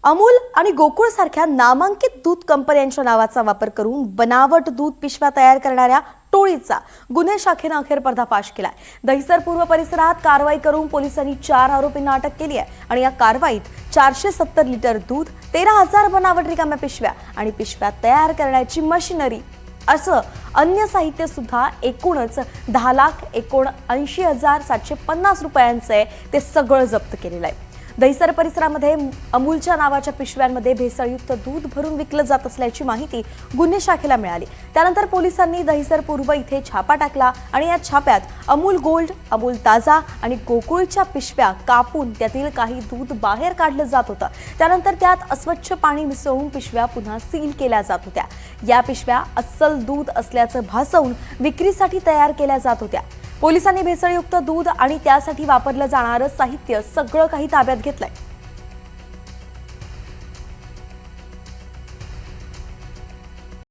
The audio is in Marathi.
अमूल आणि गोकुळ सारख्या नामांकित दूध कंपन्यांच्या नावाचा वापर करून बनावट दूध पिशव्या तयार करणाऱ्या टोळीचा गुन्हे शाखेने अखेर पर्दाफाश केलाय। दहिसर पूर्व परिसरात कारवाई करून पोलिसांनी 4 आरोपींना अटक केली आहे आणि या कारवाईत 470 लिटर दूध, 13,000 बनावट रिकाम्या पिशव्या आणि पिशव्या तयार करण्याची मशिनरी असं अन्य साहित्य सुद्धा एकूणच 10,79,750 रुपयांचे ते सगळं जप्त केलेलं आहे। दहिसर परिसरामध्ये अमूलच्या नावाच्या पिशव्यांमध्ये भेसळयुक्त दूध भरून विकलं जात असल्याची माहिती गुन्हे शाखेला मिळाली। त्यानंतर पोलिसांनी दहिसर पूर्व इथे छापा टाकला आणि या छाप्यात अमूल गोल्ड, अमूल ताजा आणि गोकुळच्या पिशव्या कापून त्यातील काही दूध बाहेर काढलं जात होतं। त्यानंतर त्यात अस्वच्छ पाणी मिसळून पिशव्या पुन्हा सील केल्या जात होत्या। या पिशव्या अस्सल दूध असल्याचं भासवून विक्रीसाठी तयार केल्या जात होत्या। पोलिसांनी भेसळयुक्त दूध आणि त्यासाठी वापरलं जाणारं साहित्य सगळं काही ताब्यात घेतलंय।